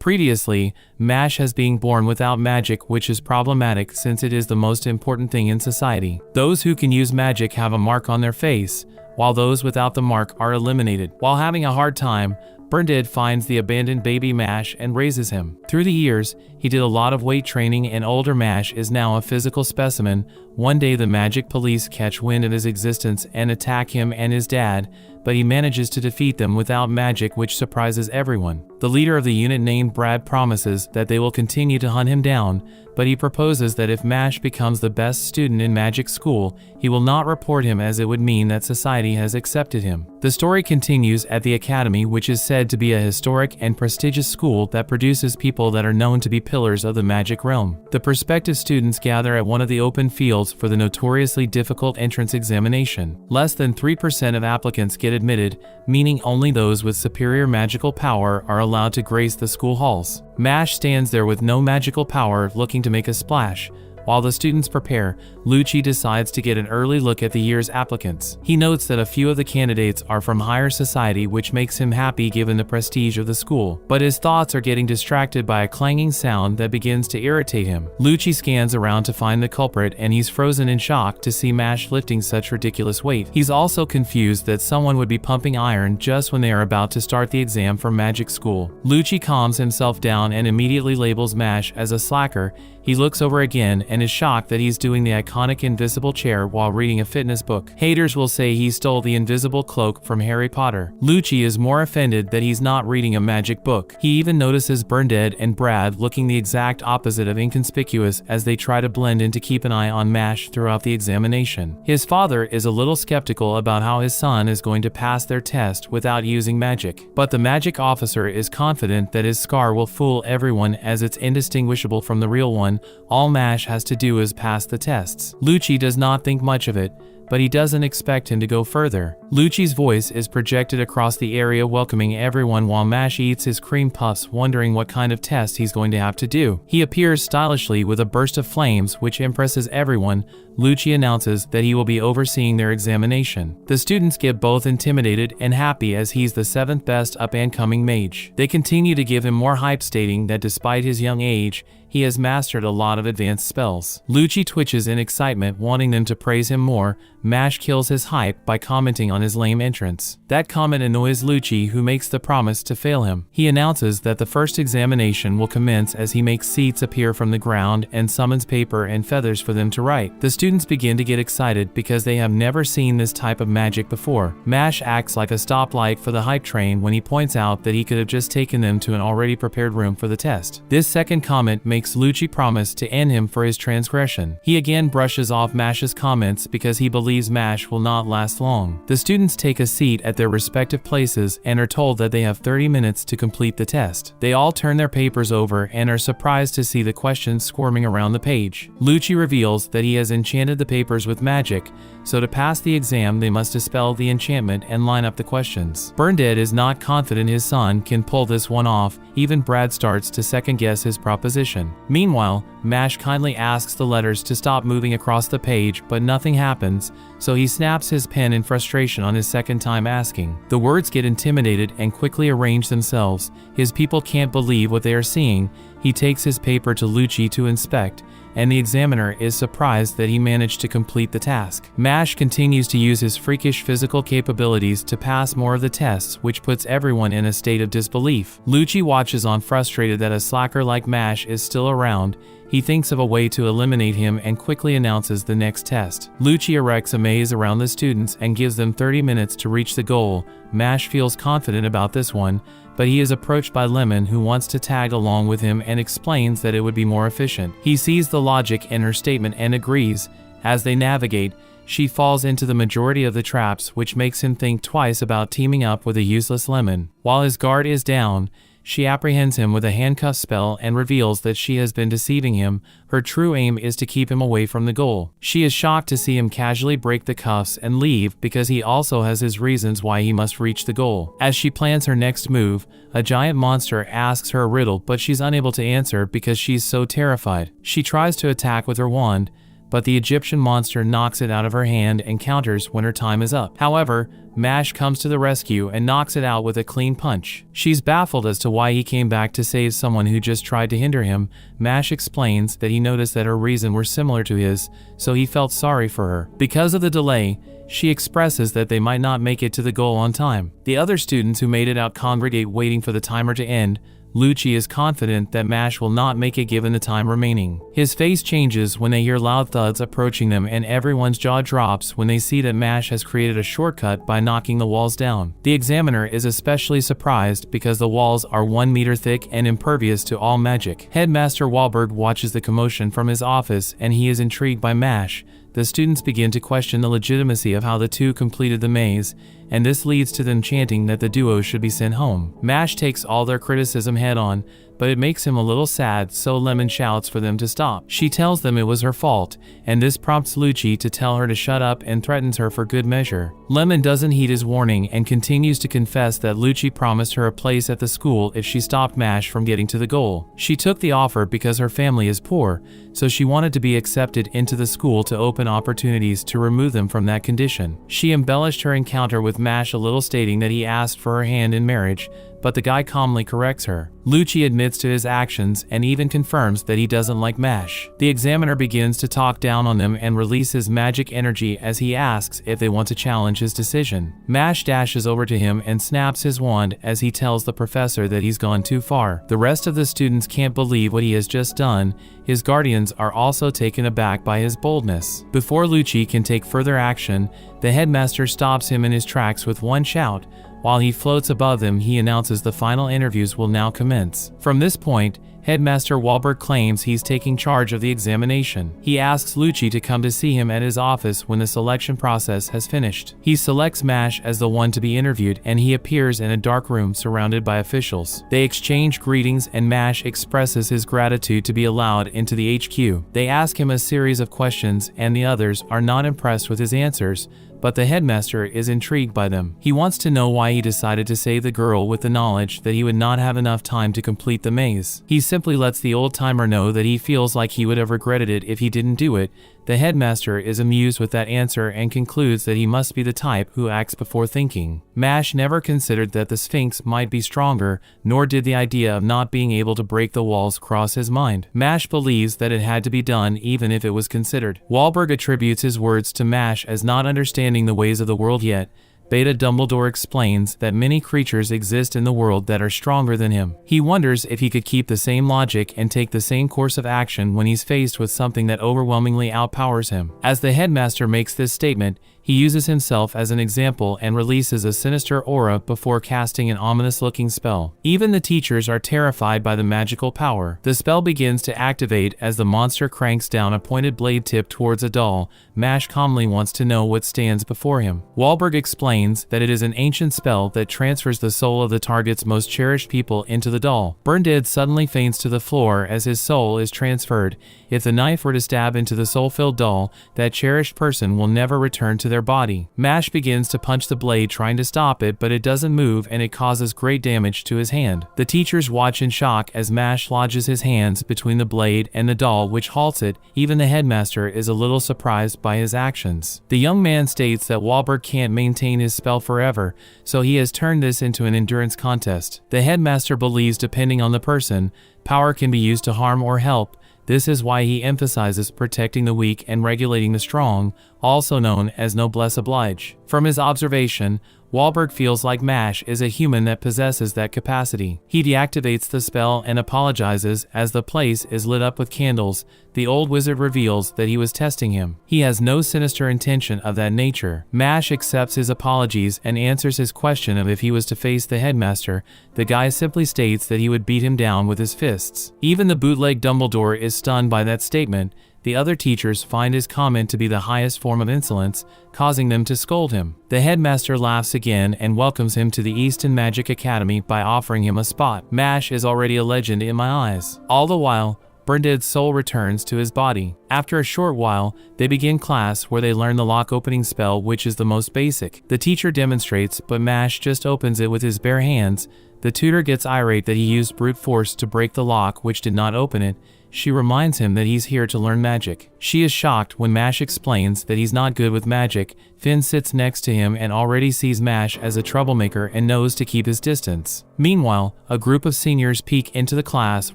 Previously, Mash has been born without magic, which is problematic since it is the most important thing in society. Those who can use magic have a mark on their face, while those without the mark are eliminated. While having a hard time, Bernadette finds the abandoned baby Mash and raises him. Through the years, he did a lot of weight training and older Mash is now a physical specimen. One day the magic police catch wind of his existence and attack him and his dad, but he manages to defeat them without magic, which surprises everyone. The leader of the unit named Brad promises that they will continue to hunt him down, but he proposes that if Mash becomes the best student in magic school, he will not report him as it would mean that society has accepted him. The story continues at the academy, which is said to be a historic and prestigious school that produces people that are known to be pillars of the magic realm. The prospective students gather at one of the open fields for the notoriously difficult entrance examination. Less than 3% of applicants get admitted, meaning only those with superior magical power are allowed to grace the school halls. Mash stands there with no magical power, looking to make a splash. While the students prepare, Lucci decides to get an early look at the year's applicants. He notes that a few of the candidates are from higher society, which makes him happy given the prestige of the school. But his thoughts are getting distracted by a clanging sound that begins to irritate him. Lucci scans around to find the culprit and he's frozen in shock to see Mash lifting such ridiculous weight. He's also confused that someone would be pumping iron just when they are about to start the exam for magic school. Lucci calms himself down and immediately labels Mash as a slacker. He looks over again and is shocked that he's doing the iconic invisible chair while reading a fitness book. Haters will say he stole the invisible cloak from Harry Potter. Lucci is more offended that he's not reading a magic book. He even notices Bernadette and Brad looking the exact opposite of inconspicuous as they try to blend in to keep an eye on Mash throughout the examination. His father is a little skeptical about how his son is going to pass their test without using magic, but the magic officer is confident that his scar will fool everyone as it's indistinguishable from the real one. All Mash has to do is pass the tests. Lucci does not think much of it, but he doesn't expect him to go further. Lucci's voice is projected across the area welcoming everyone while Mash eats his cream puffs, wondering what kind of test he's going to have to do. He appears stylishly with a burst of flames which impresses everyone. Lucci announces that he will be overseeing their examination. The students get both intimidated and happy as he's the 7th best up-and-coming mage. They continue to give him more hype, stating that despite his young age, he has mastered a lot of advanced spells. Lucci twitches in excitement, wanting them to praise him more. Mash kills his hype by commenting on his lame entrance. That comment annoys Lucci, who makes the promise to fail him. He announces that the first examination will commence as he makes seats appear from the ground and summons paper and feathers for them to write. The students begin to get excited because they have never seen this type of magic before. Mash acts like a stoplight for the hype train when he points out that he could have just taken them to an already prepared room for the test. This second comment makes Lucci promise to end him for his transgression. He again brushes off Mash's comments because he believes Mash will not last long. The students take a seat at their respective places and are told that they have 30 minutes to complete the test. They all turn their papers over and are surprised to see the questions squirming around the page. Lucci reveals that he has enchanted the papers with magic, so to pass the exam they must dispel the enchantment and line up the questions. Bernadette is not confident his son can pull this one off. Even Brad starts to second guess his proposition. Meanwhile, Mash kindly asks the letters to stop moving across the page, but nothing happens, so he snaps his pen in frustration on his second time asking. The words get intimidated and quickly arrange themselves. His people can't believe what they are seeing. He takes his paper to Lucci to inspect, and the examiner is surprised that he managed to complete the task. Mash continues to use his freakish physical capabilities to pass more of the tests, which puts everyone in a state of disbelief. Lucci watches on, frustrated that a slacker like Mash is still around. He thinks of a way to eliminate him and quickly announces the next test. Lucci erects a maze around the students and gives them 30 minutes to reach the goal. Mash feels confident about this one, but he is approached by Lemon, who wants to tag along with him and explains that it would be more efficient. He sees the logic in her statement and agrees. As they navigate, she falls into the majority of the traps, which makes him think twice about teaming up with a useless Lemon. While his guard is down, she apprehends him with a handcuff spell and reveals that she has been deceiving him. Her true aim is to keep him away from the goal. She is shocked to see him casually break the cuffs and leave because he also has his reasons why he must reach the goal. As she plans her next move, a giant monster asks her a riddle, but she's unable to answer because she's so terrified. She tries to attack with her wand, but the Egyptian monster knocks it out of her hand and counters when her time is up. However, Mash comes to the rescue and knocks it out with a clean punch. She's baffled as to why he came back to save someone who just tried to hinder him. Mash explains that he noticed that her reasons were similar to his, so he felt sorry for her. Because of the delay, she expresses that they might not make it to the goal on time. The other students who made it out congregate waiting for the timer to end. Lucci is confident that Mash will not make it given the time remaining. His face changes when they hear loud thuds approaching them, and everyone's jaw drops when they see that Mash has created a shortcut by knocking the walls down. The examiner is especially surprised because the walls are 1 meter thick and impervious to all magic. Headmaster Wahlberg watches the commotion from his office and he is intrigued by Mash. The students begin to question the legitimacy of how the two completed the maze, and this leads to them chanting that the duo should be sent home. Mash takes all their criticism head on, but it makes him a little sad, so Lemon shouts for them to stop. She tells them it was her fault, and this prompts Lucci to tell her to shut up and threatens her for good measure. Lemon doesn't heed his warning and continues to confess that Lucci promised her a place at the school if she stopped Mash from getting to the goal. She took the offer because her family is poor, so she wanted to be accepted into the school to open opportunities to remove them from that condition. She embellished her encounter with Mash a little, stating that he asked for her hand in marriage, but the guy calmly corrects her. Lucci admits to his actions and even confirms that he doesn't like Mash. The examiner begins to talk down on them and releases magic energy as he asks if they want to challenge his decision. Mash dashes over to him and snaps his wand as he tells the professor that he's gone too far. The rest of the students can't believe what he has just done. His guardians are also taken aback by his boldness. Before Lucci can take further action, the headmaster stops him in his tracks with one shout. While he floats above them, he announces the final interviews will now commence. From this point, Headmaster Wahlberg claims he's taking charge of the examination. He asks Lucci to come to see him at his office when the selection process has finished. He selects Mash as the one to be interviewed, and he appears in a dark room surrounded by officials. They exchange greetings and Mash expresses his gratitude to be allowed into the HQ. They ask him a series of questions and the others are not impressed with his answers, but the headmaster is intrigued by them. He wants to know why he decided to save the girl with the knowledge that he would not have enough time to complete the maze. He simply lets the old-timer know that he feels like he would have regretted it if he didn't do it. The headmaster is amused with that answer and concludes that he must be the type who acts before thinking. Mash never considered that the Sphinx might be stronger, nor did the idea of not being able to break the walls cross his mind. Mash believes that it had to be done even if it was considered. Wahlberg attributes his words to Mash as not understanding the ways of the world yet. Beta Dumbledore explains that many creatures exist in the world that are stronger than him. He wonders if he could keep the same logic and take the same course of action when he's faced with something that overwhelmingly outpowers him. As the headmaster makes this statement, he uses himself as an example and releases a sinister aura before casting an ominous-looking spell. Even the teachers are terrified by the magical power. The spell begins to activate as the monster cranks down a pointed blade tip towards a doll. Mash calmly wants to know what stands before him. Wahlberg explains that it is an ancient spell that transfers the soul of the target's most cherished people into the doll. Burndead suddenly faints to the floor as his soul is transferred. If the knife were to stab into the soul-filled doll, that cherished person will never return to their body. Mash begins to punch the blade trying to stop it, but it doesn't move and it causes great damage to his hand. The teachers watch in shock as Mash lodges his hands between the blade and the doll, which halts it. Even the headmaster is a little surprised by his actions. The young man states that Wahlberg can't maintain his spell forever, so he has turned this into an endurance contest. The headmaster believes depending on the person, power can be used to harm or help. This is why he emphasizes protecting the weak and regulating the strong, also known as noblesse oblige. From his observation, Wahlberg feels like Mash is a human that possesses that capacity. He deactivates the spell and apologizes as the place is lit up with candles. The old wizard reveals that he was testing him. He has no sinister intention of that nature. Mash accepts his apologies and answers his question of if he was to face the headmaster. The guy simply states that he would beat him down with his fists. Even the bootleg Dumbledore is stunned by that statement. The other teachers find his comment to be the highest form of insolence, causing them to scold him. The headmaster laughs again and welcomes him to the Easton Magic Academy by offering him a spot. Mash is already a legend in my eyes. All the while, Burndead's soul returns to his body. After a short while, they begin class where they learn the lock opening spell, which is the most basic. The teacher demonstrates, but Mash just opens it with his bare hands. The tutor gets irate that he used brute force to break the lock, which did not open it. she reminds him that he's here to learn magic. She is shocked when Mash explains that he's not good with magic. Finn sits next to him and already sees Mash as a troublemaker and knows to keep his distance. Meanwhile, a group of seniors peek into the class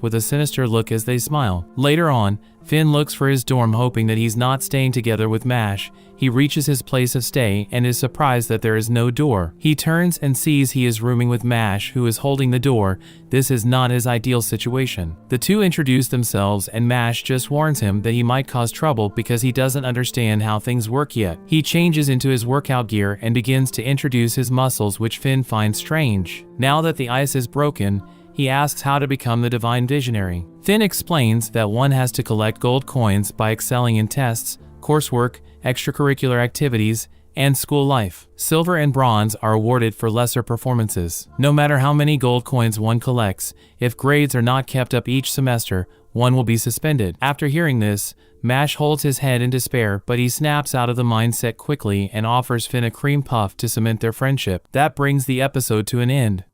with a sinister look as they smile. Later on, Finn looks for his dorm hoping that he's not staying together with Mash. He reaches his place of stay and is surprised that there is no door. He turns and sees he is rooming with Mash, who is holding the door. This is not his ideal situation. The two introduce themselves and Mash just warns him that he might cause trouble because he doesn't understand how things work yet. He changes into his workout gear and begins to introduce his muscles, which Finn finds strange. Now that the ice is broken, he asks how to become the Divine Visionary. Finn explains that one has to collect gold coins by excelling in tests, coursework, extracurricular activities, and school life. Silver and bronze are awarded for lesser performances. No matter how many gold coins one collects, if grades are not kept up each semester, one will be suspended. After hearing this, Mash holds his head in despair, but he snaps out of the mindset quickly and offers Finn a cream puff to cement their friendship. That brings the episode to an end.